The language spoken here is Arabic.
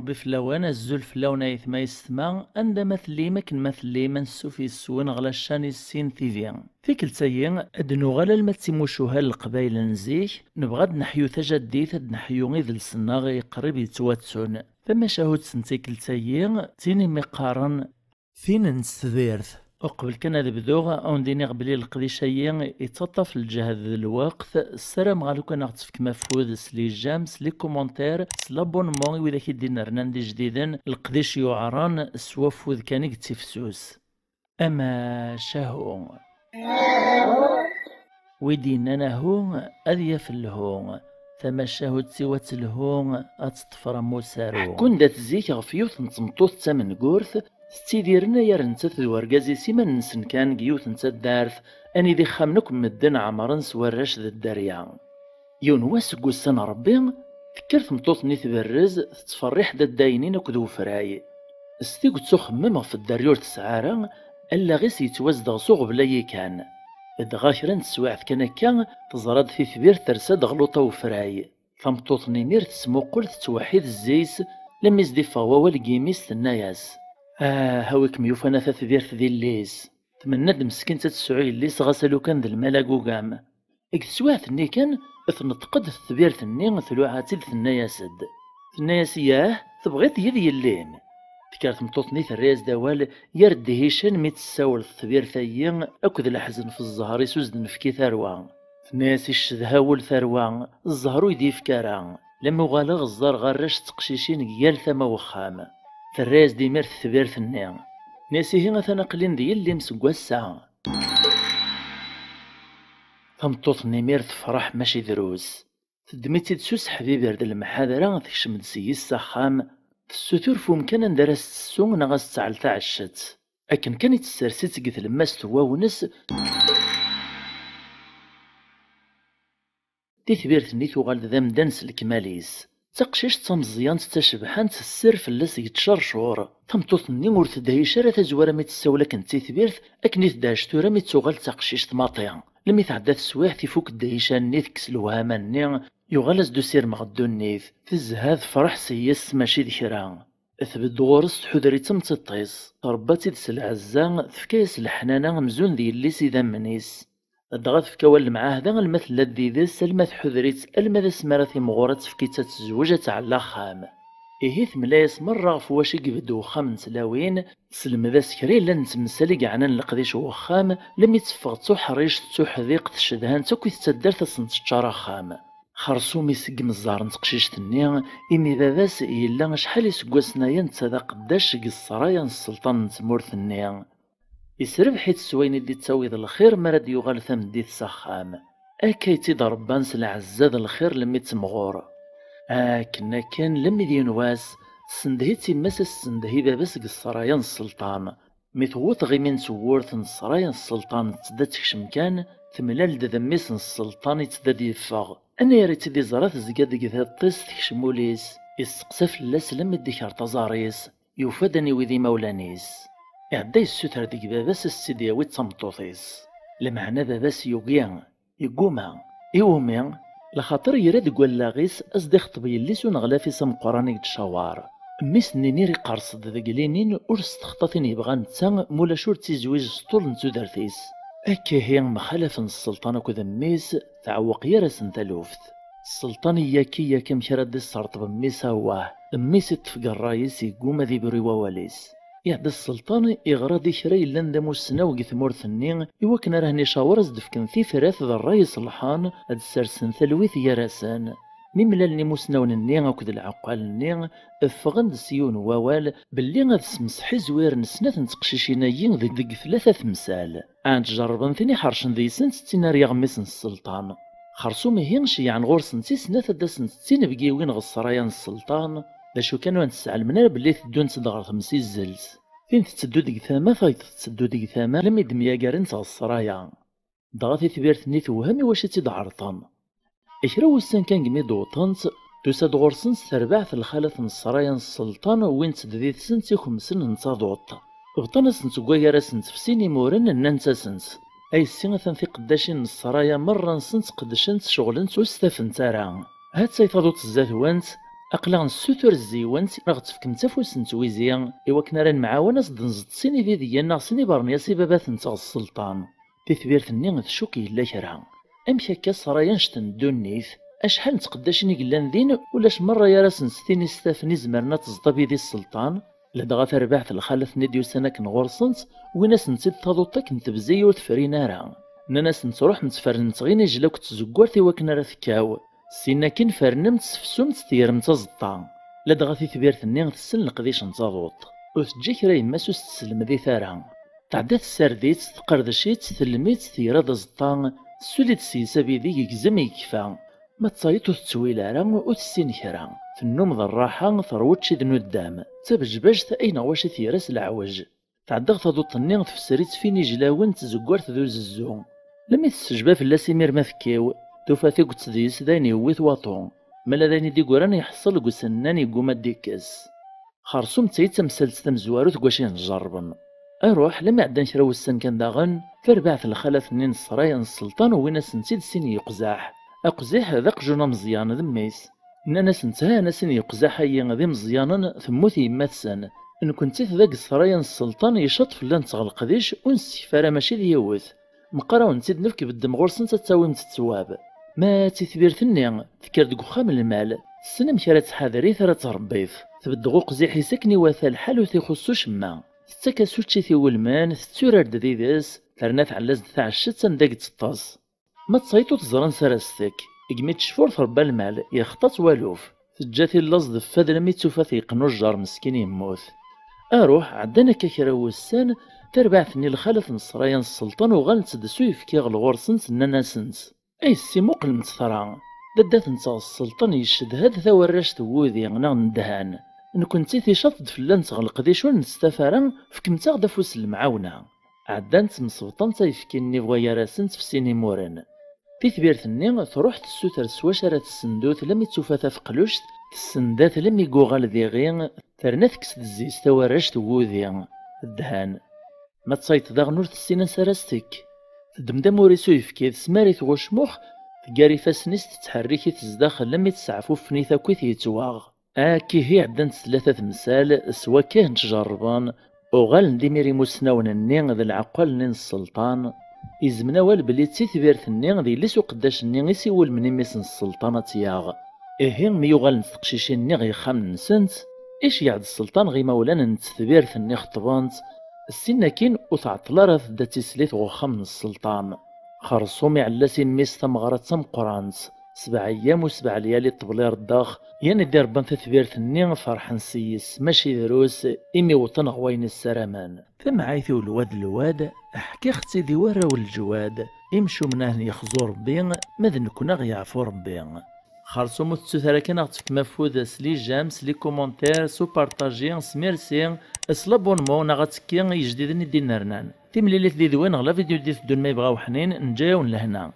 ربي فلاوان الزول فلاونا يثما يستما عندما ثليما كنما ثليما نسوفي السوين غلا الشاني السين تيفيان في كلتايين ادنو غالا المتيموشوها القبايل نزيك نبغاد نحيو تجديث اد نحيو غيد السناغي قريب يتواتسون فما شاهد سنتي كلتايين تيني مقارن فين نستديرث وقبل كان هذا بدوغ او نديني قبلي القديشيين يتطف الجهد الوقت السلام عليكم انا غتفك مفوض سلي جامس لي كومونتير سلابونمون واذا كيدينا رناندي جديدا القديش يعران سوافوذ كان يتفسوس اما شاهو ويدينا نهو اذيا في الهون ثم شاهد سوات الهون اتطفر موسارو كون دات زيك غفيوث نتمطوث تامن قورث ستيديرنا يا رنتات الورقازي سيما نسن كان قيوث نتا الدارث اني ذي خامنكم مدن عمرن سوراش ذا الدريا يون واسق السنة ربي فكرت مطوطني تبرز تتفرح ذا الداينين وكذو فراي ستيقو تخمم في الدريور تسعارا الا غيس يتوزدغ صوغ بلاي كان اذ غاكرا تسواعث كان تزراد في ثبير ترساد غلوطة وفراي فمطوطني نير تسمو قلت توحيد الزيس لم يزدي فوا والقيميس تناياس هاويك ميوفانا ثاثديرت ذي الليس تمنى مسكين تتسعي الليس غسلو كان ذا الملاقو قام اكتسواثني كان اثنتقد الثبير ثني ثلوعاتي ثناياسد ثناياسياه تبغيت يذي اللين فكرت مطوطني ثرياز دوال يرد هيشان ميت الساول الثبير ثيين اكد الحزن في الزهر يسوزد نفكي ثروان ثناسي الشذهاول ثروان الزهرو يديف كاران لما غالغ الزار غرش تقشيشين قيال ثما وخام ثراز ديمير الثبير ثني ناسي هنا ثنقلين دي اللي مسقوا الساعة فمطوطني مير تفرح ماشي دروس تدميتي تسوس حبيبي رد المحاذرة تكشم دسي السخام السثور فمكان ندرس السوق نغاس تعال تعشت أكن كان يتسرسيت قث لماس تواونس دي ثبير ثني تغال ذا مدنس الكماليس تقشيش تمزيان تشبحانت السر فلاس يتشرشور تمطوطني ور تدهيش راه تزوره مي تساولا كنتي ثبيرث اكني تداش تورا مي تغال تقشيش تماطيا لمي تعدى السوايع تيفوك الدهيشان ني تكس الوهامان يغلس دو سير مغدو النيف تزهاد فرح سيس ماشي ذكرا اثبت غورس حذري تمتطيس ترباتي دس العزا تفكايس الحنانة مزون ذي اللي سيدا منيس الدغا تفكاول معاه ذا المثل الذي ذي سلمة حذريت المذا سمارة مغورة تفكيتا تزوجة على خام إهيث ملايس مرة فواشي قبدو خام نتلاوين سلم ذا سكري لن تمسالي قعنان لقديش وخام لم يتفغ تو حريش تو حذيق تشدهان تو كي تتدار تسنت تشارا خام خرسومي سقم الزهر نتقشيش تنيا إني ذاذاس إلا شحال يسقواسنا ينتذا قداش قصرايا السلطان نتمورث النيا يسرب حيت السوين اللي تساويض الخير مراد يغال ثمديت سخام أكا يتيد ربان سلعزاد الخير لمي تمغور كنا كان لمي دي نواس سندهي تيماس السندهي باباس قصرايا السلطان ميتغوط غي من سوورث نصرايا السلطان تدا تكشم كان ثملال دذميس السلطان يتدا يفاغ أنا يا ريت دي زرات زقاد قذا الطيس تكشموليس يسقسف اللاس لما ديكار تزاريس يوفادني وذي مولانيس يعدي السوتر ديك باباس السيدياوي تمطوطيس لمعنى باباس يوقيا يقوما يوميا لخاطر يراد قول لاغيس أصدق طبي اللي سون غلافي سم قراني تشوار ميس نينيري قرصد ذاك لينين ورستخطاطين يبغى نتا مولا شور تيزويج سطول نتو دارتيس أكا هي مخالف السلطان كذا ميس تعوق يرسن تلوفت السلطان ياكي ياكا مشرد السرطب ميسا واه ميس يتفق الرايس يقوم ذي بري وواليس يعد السلطان إغراضي شراي لندم السناو قثمور ثنين يوكنا رهني شاورز دفكن في فراث ذا الرايس الحان هاد السرسن ثلويث يراسان نملالني موسناون النين وكذ العقال النين افغند سيون ووال باللي غاد سمسحي زوير نسنات نتقشيشينايين ذيك ثلاثة تمثال عند جربن ثاني حرشن ذي سنت تينار يغمسن السلطان خرصو مهينش يعني غور سنتي سنات دا سنتين بقيوين غصرايان السلطان داشو كانوا نتسعى المنار باللي تدون تدغر تمسي الزلز فين تتدو ديك ثاما فايت تتدو ديك ثاما لما يدميا قارن تغصرايا ضغطي ثبيرت ني توهمي واش تيدعرطن إكرا وسان كان قمي دوطنت توساد غورسنس تربعث الخالة نصرايا السلطان وين تدذيت سنتي خمسن نتاضوط غطنس نتقويا راسنت في سيني مورن ننتا سنس أي السنة في قداشين نصرايا مرة نسنت قداشنت شغلنت وستافن تارا هاد سيفاضوت الزات وانت أقلا نسوتر الزيوانت نغتفكم تفوس نتويزيا إوا كنا راه معاون أصد نزد سيني ذي ديالنا سيني برنيا سي بابات نتا السلطان تثبيرت ني تشوك إلا كرا أمك هكا صرايا نشتن دونيث أشحال نتقداشني قلان ذين ولاش مرة يا راس نستيني ستافني زمرنا تزطبي ذي السلطان لدغا تربعت الخالف نديو سنة كنغورسنت ويناس نتيد تاضوطا كنتبزي وتفرينا راه ناس نتروح نتفرنت غير نجلاوك تزكوار وكنا راه ثكاو سينا كين فرنمت سفسومت تيرم تزطا لدغا تثبيرت ني تسن القديش نتاضوط وتجيك راه يماسوس تسلم ذي ثارا تعدات السرديت تقردشيت تلميت تيرا دزطا سوليت سيسا بيدي يكزم يكفا ما تصايتو تتويل راه وتسين كرا في النوم ذا الراحة ثروت شي ذنو الدام تبجبجت أين واش ثيراس العوج تعدغ تضوط النيغ تفسريت فيني جلاون تزكوارت ذو الزو لم يتسجبا في اللاسي مير مثكيو توفاتي قلت ذيس دايني ويث واطون مالا دايني دي قران يحصل قسنان يقوم ديكاس خرصوم تايت مسلت تمزوارو تقواشي نجربن اروح لما عدان كرا وسن كان داغن فربعت الخلف نين الصرايا السلطان ويناس نسيد سين يقزاح أقزاح ذاك جونا مزيان ذميس ناس نتها ناس يقزاح هي ذي مزيانا ثموت يماتسن إن كنت ذاك الصرايا السلطان يشط فلان تغلق ديش ونسفارا ماشي ديوث مقراو نتيد نفك بالدمغورسن تتاويم تتواب ما تثبير ثني تكر دق وخام المال السنم كرا تحاذري ثرا تربيث تبدغو قزيحي سكني واثا الحال وتيخصو شما تتكاسو تشي ولمان تتورارد ذي ذاس ترنات علاز تاع الشتا نداك تطاس ما تصيتو تزران سراستك إقميت شفور ثربا المال يخطط والوف تجاتي اللصد فاد لمي تشوفا يقنو الجار مسكين يموت اروح عدنا كاكرا وسان تربعتني الخالف نصرايا السلطان وغالت دسو يفكي الغورسنت ناناسنت اي السيمو قلمت ثرا دادات نتا السلطان يشد هاد ثوراش تودي غنا ندهان ان كنتي تيشط فلان تغلق دي شو نستفارا فكمتا غدا فوس المعاونة عدانت مصبطان تيفكيني بغايا راسنت في سيني مورن تثبيرتني تروح تسوتر سواشرة السندوث لم يتوفاتا في قلوشت السندات لم يقوغال ذي غين ترنثكس الزيس تورشت ووذي الدهان ما تصايت ذا غنور تسينا سراستك تدمدم وريسو يفكي سماري تغشموخ تقاري فاسنيس تتحركي تزداخل لم يتسعفو فنيثا كويث يتواغ كي هي عدان ثلاثة تمثال سوا كان تجربان وغال نديميري مسناون النين ذا العقل نين السلطان إزمنا والبلي تثبيرت النين ذي لسو قداش النين يسيول من يميسن السلطانة تياغ إهين ميوغال نتقشيشين النين غي خام نسنت إيش يعد السلطان غي مولانا نتثبيرت النين خطبانت السناكين وتعطلا راه تبدا تسليت غوخام من السلطان خرصومي علاسين ميس تمغرة تمقرانت 7 أيام و7 ليالي طبلير الداخ يعني دير بان تثبيرت النين فرح نسيس ماشي دروس إمي وطن غوين السرامان ثم عايثو الواد أحكي اختي ديوارا والجواد يمشو مناه يخزو ربي ماذا نكون غيعفو ربي خرصو متسوثرا كان اغتف مفوذ سلي جام سلي كومونتير سو بارطاجي سميرسي اسلابونمون نغتكي يجديدني دينارنان تيمليليت دي دوين غلا فيديو دي تدون ما يبغاو حنين نجاو لهنا.